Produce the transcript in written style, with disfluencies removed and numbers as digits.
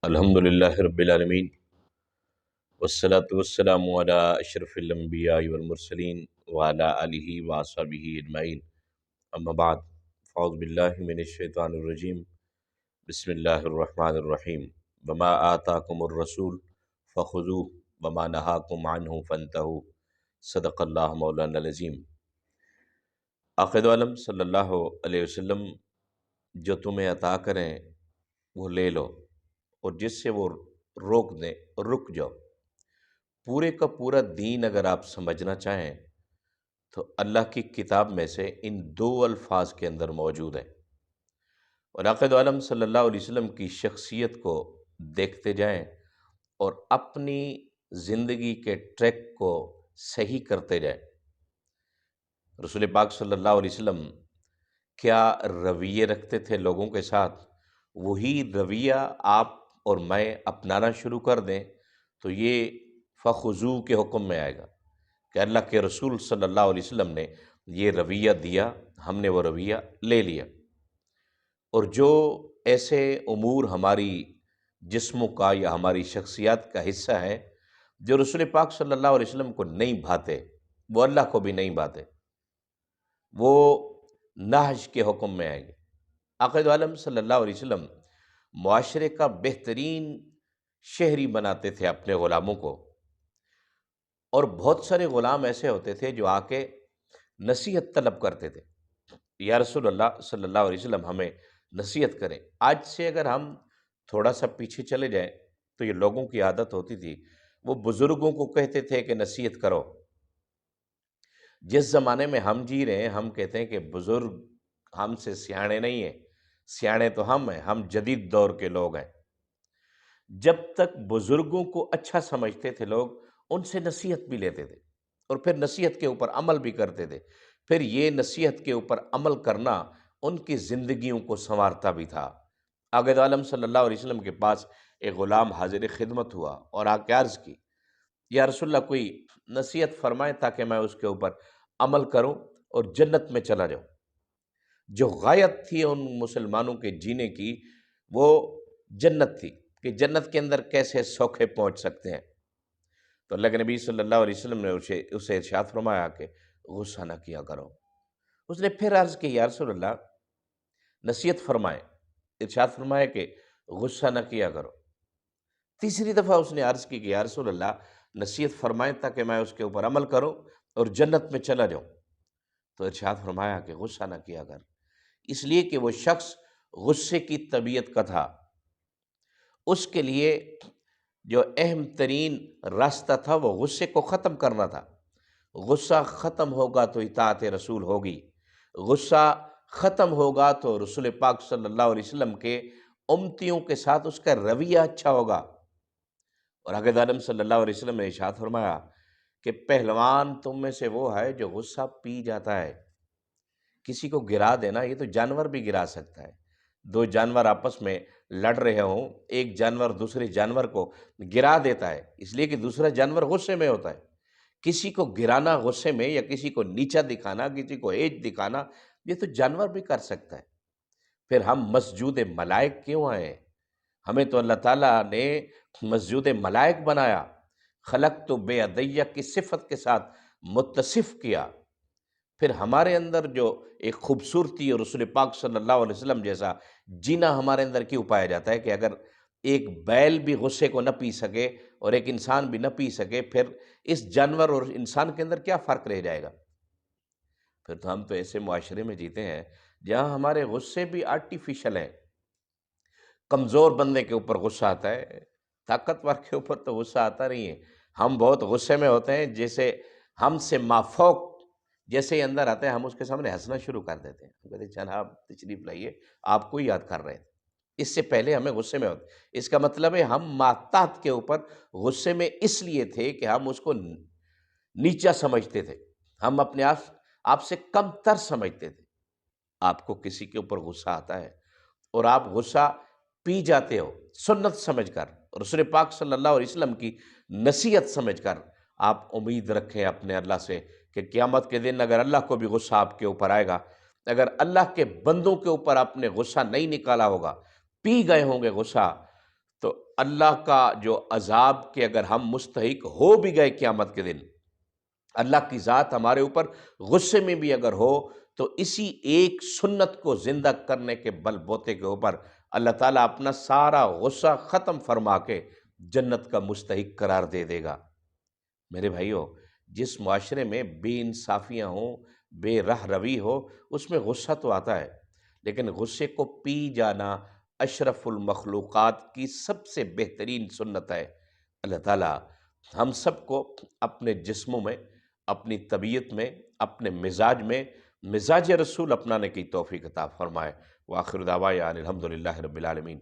الحمد للہ رب العالمین والصلاة والسلام علی اشرف الانبیاء والمرسلین وعلی آلہ واصحابہ اجمعین اما بعد فاعوذ باللہ من الشیطان الرجیم بسم اللہ الرحمن الرحیم وما آتاکم الرسول فخذوہ وما نہاکم عنہ فانتہوا صدق اللہ مولانا العظیم۔ آقا دو عالم صلی اللہ علیہ وسلم جو تمہیں عطا کریں وہ لے لو، اور جس سے وہ روک دیں رک جاؤ۔ پورے کا پورا دین اگر آپ سمجھنا چاہیں تو اللہ کی کتاب میں سے ان دو الفاظ کے اندر موجود ہیں، اور آقا دو عالم صلی اللہ علیہ وسلم کی شخصیت کو دیکھتے جائیں اور اپنی زندگی کے ٹریک کو صحیح کرتے جائیں۔ رسول پاک صلی اللہ علیہ وسلم کیا رویے رکھتے تھے لوگوں کے ساتھ، وہی رویہ آپ اور میں اپنانا شروع کر دیں تو یہ فخذو کے حکم میں آئے گا کہ اللہ کے رسول صلی اللہ علیہ وسلم نے یہ رویہ دیا، ہم نے وہ رویہ لے لیا۔ اور جو ایسے امور ہماری جسموں کا یا ہماری شخصیات کا حصہ ہیں جو رسول پاک صلی اللہ علیہ وسلم کو نہیں بھاتے، وہ اللہ کو بھی نہیں بھاتے، وہ نہج کے حکم میں آئیں گے۔ آقا دو عالم صلی اللہ علیہ وسلم معاشرے کا بہترین شہری بناتے تھے اپنے غلاموں کو، اور بہت سارے غلام ایسے ہوتے تھے جو آ کے نصیحت طلب کرتے تھے، یا رسول اللہ صلی اللہ علیہ وسلم ہمیں نصیحت کریں۔ آج سے اگر ہم تھوڑا سا پیچھے چلے جائیں تو یہ لوگوں کی عادت ہوتی تھی، وہ بزرگوں کو کہتے تھے کہ نصیحت کرو۔ جس زمانے میں ہم جی رہے ہیں ہم کہتے ہیں کہ بزرگ ہم سے سیانے نہیں ہیں، سیانے تو ہم ہیں، ہم جدید دور کے لوگ ہیں۔ جب تک بزرگوں کو اچھا سمجھتے تھے لوگ، ان سے نصیحت بھی لیتے تھے اور پھر نصیحت کے اوپر عمل بھی کرتے تھے، پھر یہ نصیحت کے اوپر عمل کرنا ان کی زندگیوں کو سنوارتا بھی تھا۔ آقا دو عالم صلی اللہ علیہ وسلم کے پاس ایک غلام حاضر خدمت ہوا اور آ کے عرض کی، یا رسول اللہ کوئی نصیحت فرمائیں تاکہ میں اس کے اوپر عمل کروں اور جنت میں چلا جاؤں۔ جو غایت تھی ان مسلمانوں کے جینے کی وہ جنت تھی، کہ جنت کے اندر کیسے سوکھے پہنچ سکتے ہیں۔ تو اللہ کے نبی صلی اللہ علیہ وسلم نے اسے ارشاد فرمایا کہ غصہ نہ کیا کرو۔ اس نے پھر عرض کی، یا رسول اللہ نصیحت فرمائیں، ارشاد فرمایا کہ غصہ نہ کیا کرو۔ تیسری دفعہ اس نے عرض کی کہ یا رسول اللہ نصیحت فرمائیں تاکہ میں اس کے اوپر عمل کروں اور جنت میں چلا جاؤں۔ تو ارشاد فرمایا کہ غصہ نہ کیا کر، اس لیے کہ وہ شخص غصے کی طبیعت کا تھا۔ اس کے لیے جو اہم ترین راستہ تھا وہ غصے کو ختم کرنا تھا۔ غصہ ختم ہوگا تو اطاعت رسول ہوگی، غصہ ختم ہوگا تو رسول پاک صلی اللہ علیہ وسلم کے امتیوں کے ساتھ اس کا رویہ اچھا ہوگا۔ اور آقا دو عالم صلی اللہ علیہ وسلم نے ارشاد فرمایا کہ پہلوان تم میں سے وہ ہے جو غصہ پی جاتا ہے۔ کسی کو گرا دینا یہ تو جانور بھی گرا سکتا ہے۔ دو جانور آپس میں لڑ رہے ہوں، ایک جانور دوسرے جانور کو گرا دیتا ہے، اس لیے کہ دوسرا جانور غصے میں ہوتا ہے۔ کسی کو گرانا غصے میں، یا کسی کو نیچا دکھانا، کسی کو ایج دکھانا، یہ تو جانور بھی کر سکتا ہے۔ پھر ہم مسجود ملائک کیوں آئے؟ ہمیں تو اللہ تعالیٰ نے مسجود ملائک بنایا، خلق تو بے ادیہ کی صفت کے ساتھ متصف کیا۔ پھر ہمارے اندر جو ایک خوبصورتی اور رسول پاک صلی اللہ علیہ وسلم جیسا جینا ہمارے اندر کیوں پایا جاتا ہے کہ اگر ایک بیل بھی غصے کو نہ پی سکے اور ایک انسان بھی نہ پی سکے، پھر اس جانور اور انسان کے اندر کیا فرق رہ جائے گا؟ پھر تو ہم تو ایسے معاشرے میں جیتے ہیں جہاں ہمارے غصے بھی آرٹیفیشل ہیں۔ کمزور بندے کے اوپر غصہ آتا ہے، طاقتور کے اوپر تو غصہ آتا نہیں ہے۔ ہم بہت غصے میں ہوتے ہیں، جیسے ہم سے مافوق جیسے ہی اندر آتے ہیں ہم اس کے سامنے ہنسنا شروع کر دیتے ہیں، ہم کہتے ہیں جناب تشریف لائیے، آپ کو یاد کر رہے تھے، اس سے پہلے ہمیں غصے میں ہوتے۔ اس کا مطلب ہے ہم محتاط کے اوپر غصے میں اس لیے تھے کہ ہم اس کو نیچا سمجھتے تھے، ہم اپنے آپ سے کم تر سمجھتے تھے۔ آپ کو کسی کے اوپر غصہ آتا ہے اور آپ غصہ پی جاتے ہو سنت سمجھ کر، رسول پاک صلی اللہ علیہ وسلم کی نصیحت سمجھ کر، آپ امید رکھیں اپنے اللہ سے کہ قیامت کے دن اگر اللہ کو بھی غصہ آپ کے اوپر آئے گا، اگر اللہ کے بندوں کے اوپر آپ نے غصہ نہیں نکالا ہوگا، پی گئے ہوں گے غصہ، تو اللہ کا جو عذاب کے اگر ہم مستحق ہو بھی گئے قیامت کے دن، اللہ کی ذات ہمارے اوپر غصے میں بھی اگر ہو، تو اسی ایک سنت کو زندہ کرنے کے بل بوتے کے اوپر اللہ تعالیٰ اپنا سارا غصہ ختم فرما کے جنت کا مستحق قرار دے دے گا۔ میرے بھائیوں، جس معاشرے میں بے انصافیاں ہوں، بے رہ روی ہو، اس میں غصہ تو آتا ہے، لیکن غصے کو پی جانا اشرف المخلوقات کی سب سے بہترین سنت ہے۔ اللہ تعالیٰ ہم سب کو اپنے جسموں میں، اپنی طبیعت میں، اپنے مزاج میں مزاج رسول اپنانے کی توفیق عطا فرمائے۔ وآخر دعوانا ان الحمد للہ رب العالمین۔